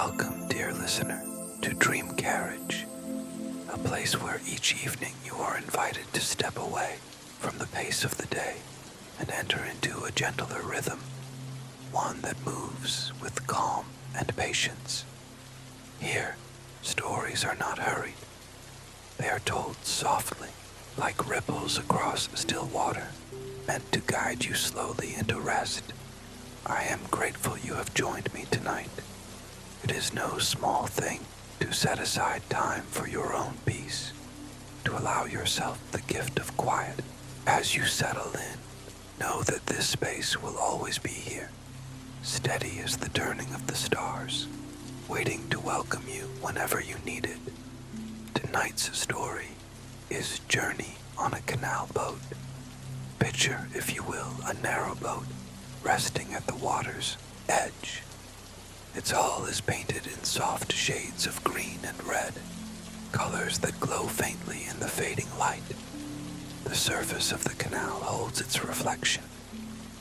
Welcome, dear listener, to Dream Carriage, a place where each evening you are invited to step away from the pace of the day and enter into a gentler rhythm, one that moves with calm and patience. Here, stories are not hurried. They are told softly, like ripples across still water, meant to guide you slowly into rest. I am grateful you have joined me tonight. It is no small thing to set aside time for your own peace, to allow yourself the gift of quiet. As you settle in, know that this space will always be here, steady as the turning of the stars, waiting to welcome you whenever you need it. Tonight's story is Journey on a Canal Boat. Picture, if you will, a narrowboat resting at the water's edge. Its hull is painted in soft shades of green and red, colors that glow faintly in the fading light. The surface of the canal holds its reflection,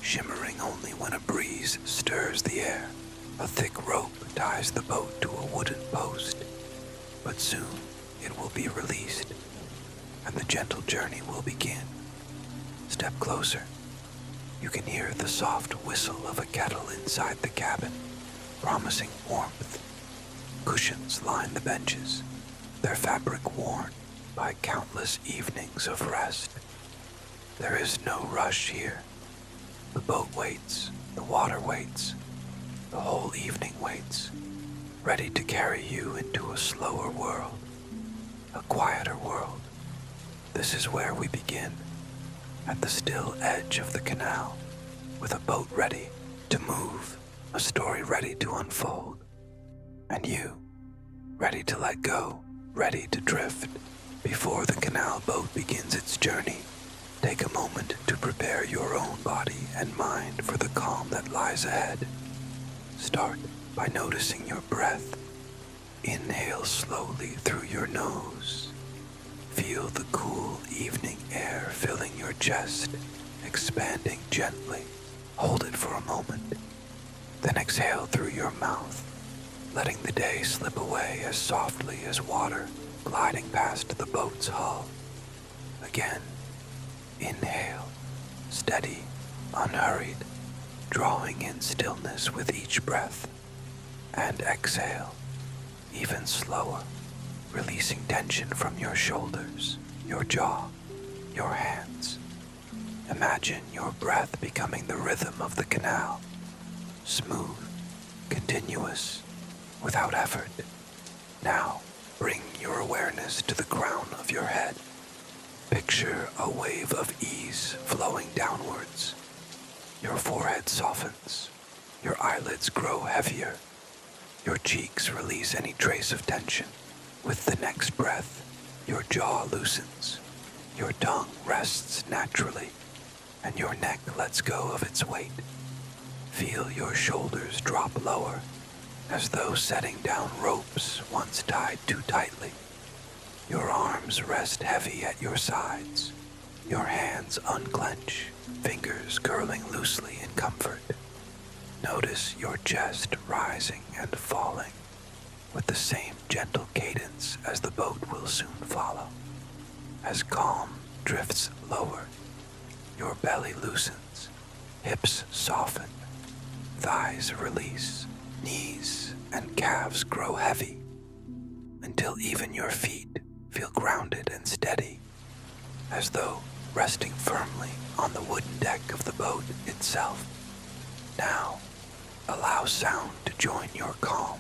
shimmering only when a breeze stirs the air. A thick rope ties the boat to a wooden post, but soon it will be released, and the gentle journey will begin. Step closer. You can hear the soft whistle of a kettle inside the cabin, promising warmth. Cushions line the benches, their fabric worn by countless evenings of rest. There is no rush here. The boat waits, the water waits, the whole evening waits, ready to carry you into a slower world, a quieter world. This is where we begin, at the still edge of the canal, with a boat ready to move, a story ready to unfold, and you, ready to let go, ready to drift. Before the canal boat begins its journey, take a moment to prepare your own body and mind for the calm that lies ahead. Start by noticing your breath. Inhale slowly through your nose. Feel the cool evening air filling your chest, expanding gently. Hold it for a moment. Then exhale through your mouth, letting the day slip away as softly as water gliding past the boat's hull. Again, inhale, steady, unhurried, drawing in stillness with each breath. And exhale, even slower, releasing tension from your shoulders, your jaw, your hands. Imagine your breath becoming the rhythm of the canal. Smooth, continuous, without effort. Now, bring your awareness to the crown of your head. Picture a wave of ease flowing downwards. Your forehead softens, your eyelids grow heavier, your cheeks release any trace of tension. With the next breath, your jaw loosens, your tongue rests naturally, and your neck lets go of its weight. Feel your shoulders drop lower, as though setting down ropes once tied too tightly. Your arms rest heavy at your sides, your hands unclench, fingers curling loosely in comfort. Notice your chest rising and falling with the same gentle cadence as the boat will soon follow. As calm drifts lower, your belly loosens, hips soften, thighs release, knees and calves grow heavy, until even your feet feel grounded and steady, as though resting firmly on the wooden deck of the boat itself. Now, allow sound to join your calm.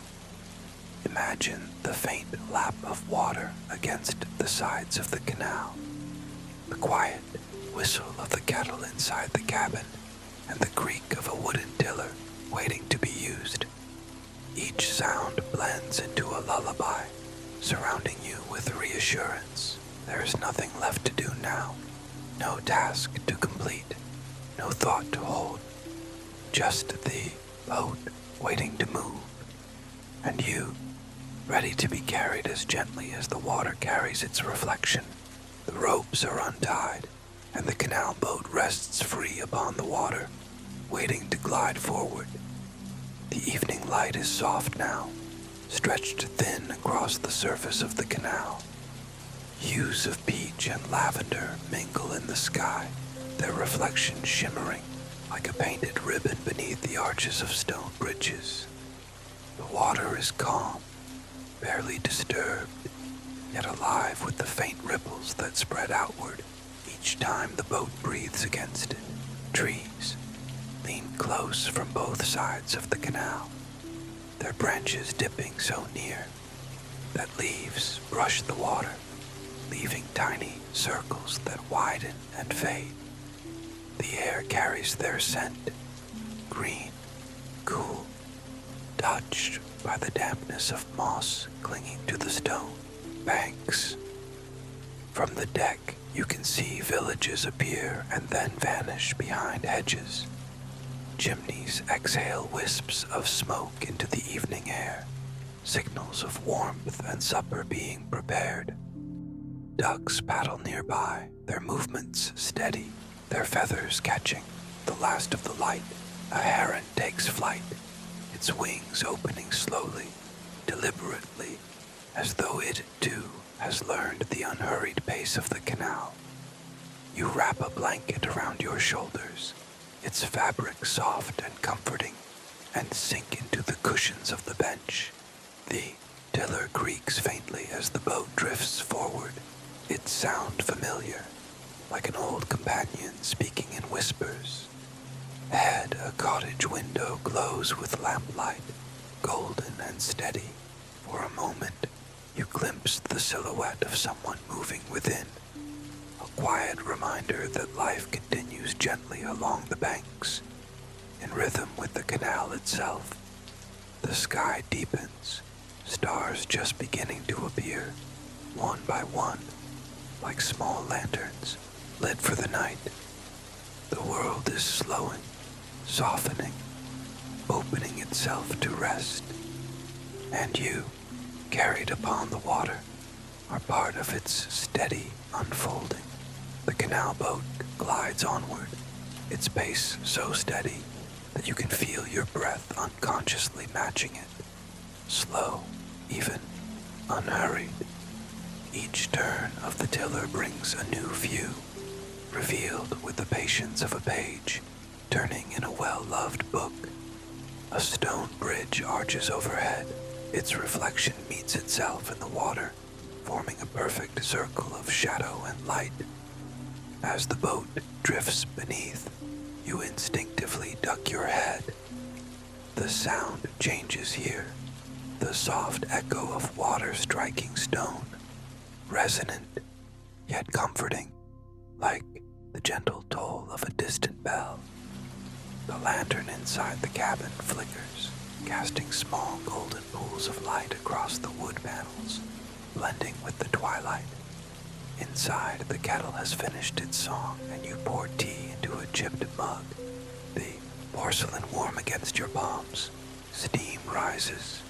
Imagine the faint lap of water against the sides of the canal, the quiet whistle of the kettle inside the cabin, and the creak of a wooden tiller waiting to be used. Each sound blends into a lullaby, surrounding you with reassurance. There is nothing left to do now, no task to complete, no thought to hold, just the boat waiting to move, and you, ready to be carried as gently as the water carries its reflection. The ropes are untied, and the canal boat rests free upon the water, waiting to glide forward. The evening light is soft now, stretched thin across the surface of the canal. Hues of peach and lavender mingle in the sky, their reflection shimmering like a painted ribbon beneath the arches of stone bridges. The water is calm, barely disturbed, yet alive with the faint ripples that spread outward each time the boat breathes against it. Trees lean close from both sides of the canal, their branches dipping so near that leaves brush the water, leaving tiny circles that widen and fade. The air carries their scent, green, cool, touched by the dampness of moss clinging to the stone banks. From the deck, you can see villages appear and then vanish behind hedges. Chimneys exhale wisps of smoke into the evening air, signals of warmth and supper being prepared. Ducks paddle nearby, their movements steady, their feathers catching the last of the light. A heron takes flight, its wings opening slowly, deliberately, as though it, too, has learned the unhurried pace of the canal. You wrap a blanket around your shoulders, its fabric soft and comforting, and sink into the cushions of the bench. The tiller creaks faintly as the boat drifts forward, its sound familiar, like an old companion speaking in whispers. Ahead, a cottage window glows with lamplight, golden and steady. For a moment, you glimpse the silhouette of someone moving within, a quiet reminder that life continues gently along the banks, in rhythm with the canal itself. The sky deepens, stars just beginning to appear, one by one, like small lanterns lit for the night. The world is slowing, softening, opening itself to rest, and you, carried upon the water, are part of its steady unfolding. The canal boat glides onward, its pace so steady that you can feel your breath unconsciously matching it. Slow, even, unhurried. Each turn of the tiller brings a new view, revealed with the patience of a page, turning in a well-loved book. A stone bridge arches overhead. Its reflection meets itself in the water, forming a perfect circle of shadow and light. As the boat drifts beneath, you instinctively duck your head. The sound changes here, the soft echo of water striking stone, resonant yet comforting, like the gentle toll of a distant bell. The lantern inside the cabin flickers, casting small golden pools of light across the wood panels, blending with the twilight. Inside, the kettle has finished its song, and you pour tea into a chipped mug. The porcelain warm against your palms, steam rises,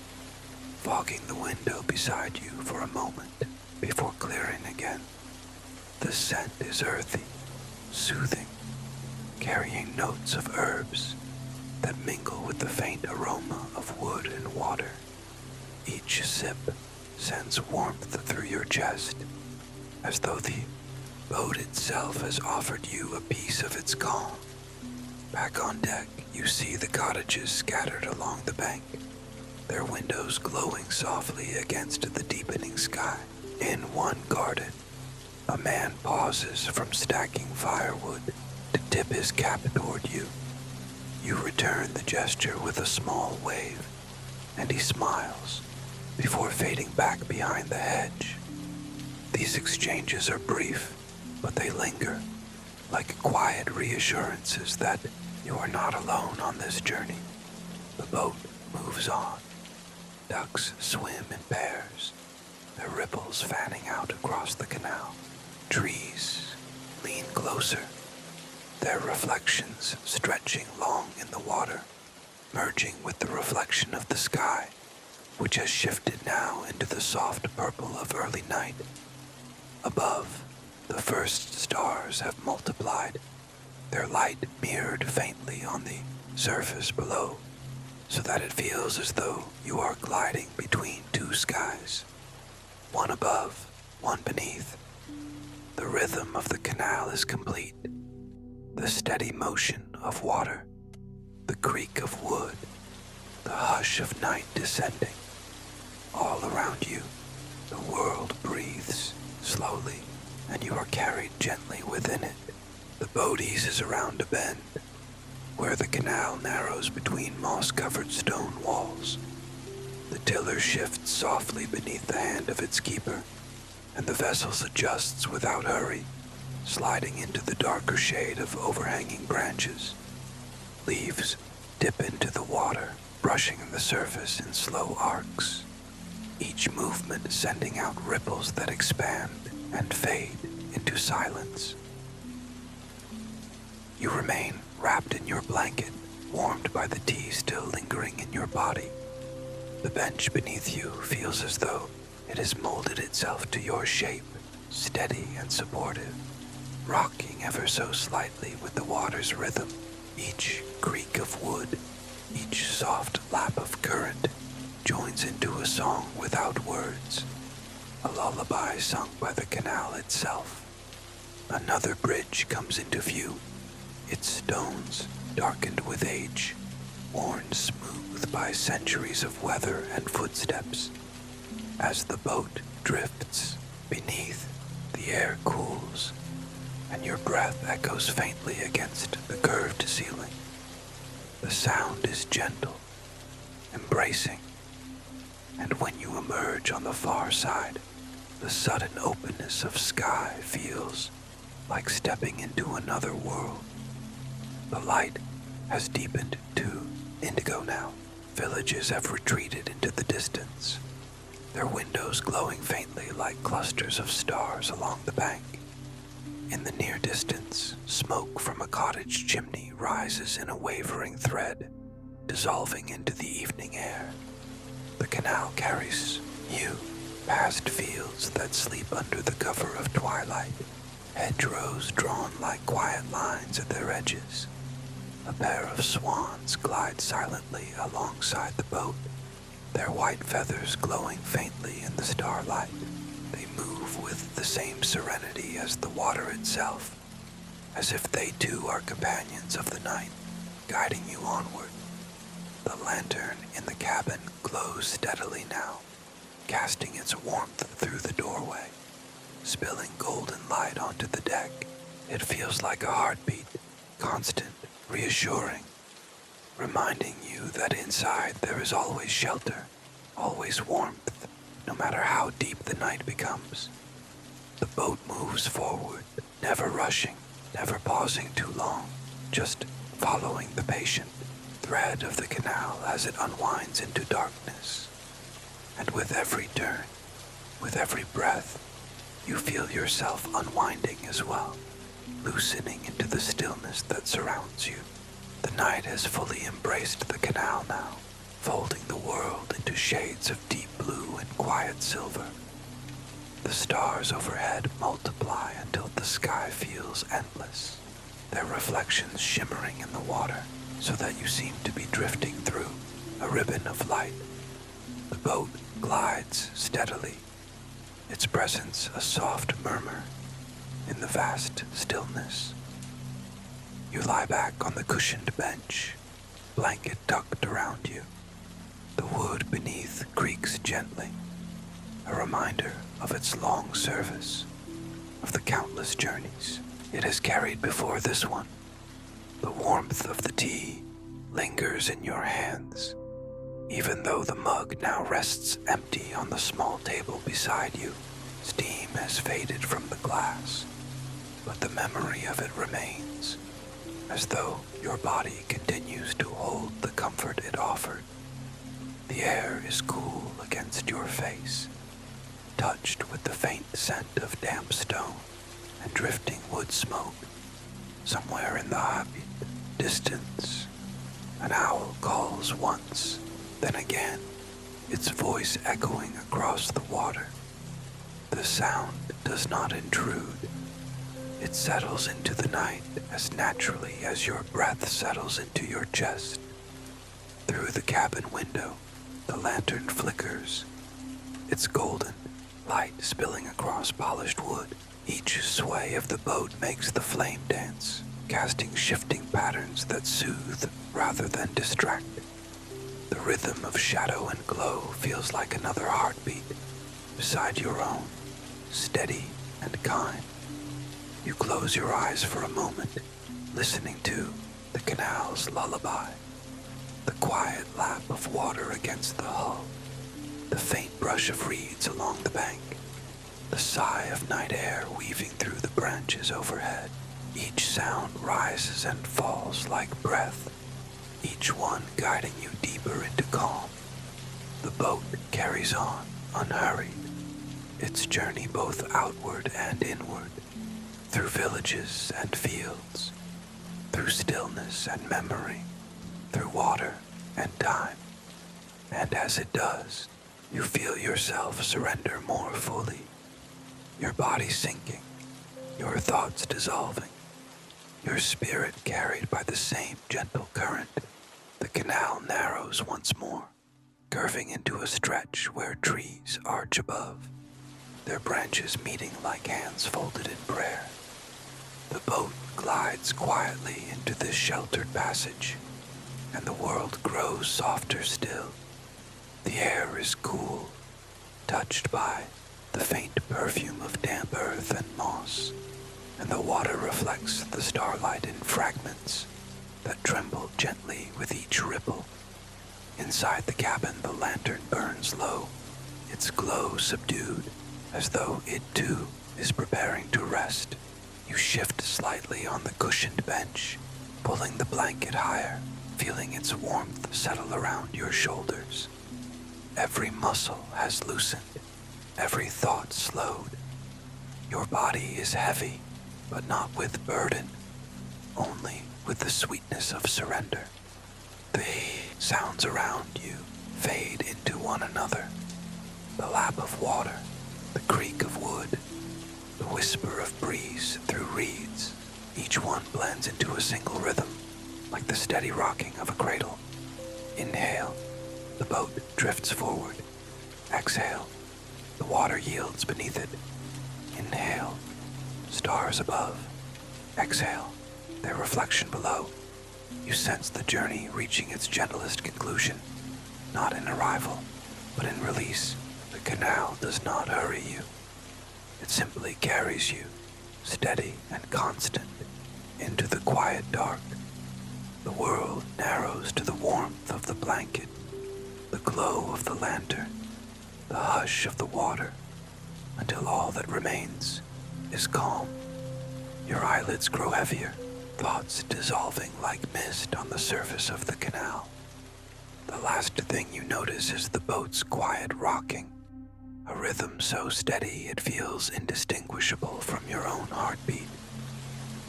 fogging the window beside you for a moment before clearing again. The scent is earthy, soothing, carrying notes of herbs that mingle with the faint aroma of wood and water. Each sip sends warmth through your chest, as though the boat itself has offered you a piece of its calm. Back on deck, you see the cottages scattered along the bank, their windows glowing softly against the deepening sky. In one garden, a man pauses from stacking firewood to tip his cap toward you. You return the gesture with a small wave, and he smiles before fading back behind the hedge. These exchanges are brief, but they linger, like quiet reassurances that you are not alone on this journey. The boat moves on. Ducks swim in pairs, their ripples fanning out across the canal. Trees lean closer, their reflections stretching long in the water, merging with the reflection of the sky, which has shifted now into the soft purple of early night. Above, the first stars have multiplied, their light mirrored faintly on the surface below, so that it feels as though you are gliding between two skies, one above, one beneath. The rhythm of the canal is complete, the steady motion of water, the creak of wood, the hush of night descending. All around you, the world breathes slowly, and you are carried gently within it. The boat eases around a bend, where the canal narrows between moss-covered stone walls. The tiller shifts softly beneath the hand of its keeper, and the vessel adjusts without hurry, sliding into the darker shade of overhanging branches. Leaves dip into the water, brushing the surface in slow arcs, each movement sending out ripples that expand and fade into silence. You remain wrapped in your blanket, warmed by the tea still lingering in your body. The bench beneath you feels as though it has molded itself to your shape, steady and supportive, rocking ever so slightly with the water's rhythm. Each creak of wood, each soft lap of current joins into a song without words, a lullaby sung by the canal itself. Another bridge comes into view, its stones darkened with age, worn smooth by centuries of weather and footsteps. As the boat drifts beneath, the air cools, and your breath echoes faintly against the curved ceiling. The sound is gentle, embracing, and when you emerge on the far side, the sudden openness of sky feels like stepping into another world. The light has deepened to indigo now. Villages have retreated into the distance, their windows glowing faintly like clusters of stars along the bank. In the near distance, smoke from a cottage chimney rises in a wavering thread, dissolving into the evening air. The canal carries you past fields that sleep under the cover of twilight, hedgerows drawn like quiet lines at their edges. A pair of swans glide silently alongside the boat, their white feathers glowing faintly in the starlight. They move with the same serenity as the water itself, as if they too are companions of the night, guiding you onward. The lantern in the cabin glows steadily now, casting its warmth through the doorway, spilling golden light onto the deck. It feels like a heartbeat, constant, reassuring, reminding you that inside there is always shelter, always warmth, no matter how deep the night becomes. The boat moves forward, never rushing, never pausing too long, just following the patient thread of the canal as it unwinds into darkness. And with every turn, with every breath, you feel yourself unwinding as well, loosening into the stillness that surrounds you. The night has fully embraced the canal now, folding the world into shades of deep blue and quiet silver. The stars overhead multiply until the sky feels endless, their reflections shimmering in the water so that you seem to be drifting through a ribbon of light. The boat glides steadily, its presence a soft murmur in the vast stillness. You lie back on the cushioned bench, blanket tucked around you. The wood beneath creaks gently, a reminder of its long service, of the countless journeys it has carried before this one. The warmth of the tea lingers in your hands, even though the mug now rests empty on the small table beside you. Steam has faded from the glass, but the memory of it remains, as though your body continues to hold the comfort it offered. The air is cool against your face, touched with the faint scent of damp stone and drifting wood smoke. Somewhere in the happy distance, an owl calls once, then again, its voice echoing across the water. The sound does not intrude. It settles into the night as naturally as your breath settles into your chest. Through the cabin window, the lantern flickers, its golden light spilling across polished wood. Each sway of the boat makes the flame dance, casting shifting patterns that soothe rather than distract. The rhythm of shadow and glow feels like another heartbeat beside your own, steady and kind. You close your eyes for a moment, listening to the canal's lullaby, the quiet lap of water against the hull, the faint brush of reeds along the bank, the sigh of night air weaving through the branches overhead. Each sound rises and falls like breath, each one guiding you deeper into calm. The boat carries on, unhurried, its journey both outward and inward, through villages and fields, through stillness and memory, through water and time. And as it does, you feel yourself surrender more fully, your body sinking, your thoughts dissolving, your spirit carried by the same gentle current. The canal narrows once more, curving into a stretch where trees arch above, their branches meeting like hands folded in prayer. The boat glides quietly into this sheltered passage, and the world grows softer still. The air is cool, touched by the faint perfume of damp earth and moss, and the water reflects the starlight in fragments that tremble gently with each ripple. Inside the cabin, the lantern burns low, its glow subdued, as though it too is preparing to rest. You shift slightly on the cushioned bench, pulling the blanket higher, feeling its warmth settle around your shoulders. Every muscle has loosened, every thought slowed. Your body is heavy, but not with burden, only with the sweetness of surrender. The sounds around you fade into one another. The lap of water, the creak of wood, the whisper of breeze through reeds. Each one blends into a single rhythm, like the steady rocking of a cradle. Inhale, the boat drifts forward. Exhale, the water yields beneath it. Inhale, stars above. Exhale, their reflection below. You sense the journey reaching its gentlest conclusion, not in arrival, but in release. The canal does not hurry you. It simply carries you, steady and constant, into the quiet dark. The world narrows to the warmth of the blanket, the glow of the lantern, the hush of the water, until all that remains is calm. Your eyelids grow heavier, thoughts dissolving like mist on the surface of the canal. The last thing you notice is the boat's quiet rocking, a rhythm so steady it feels indistinguishable from your own heartbeat.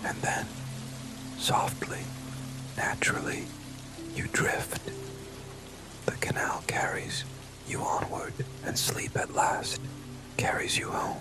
And then, softly, naturally, you drift. The canal carries you onward, and sleep at last carries you home.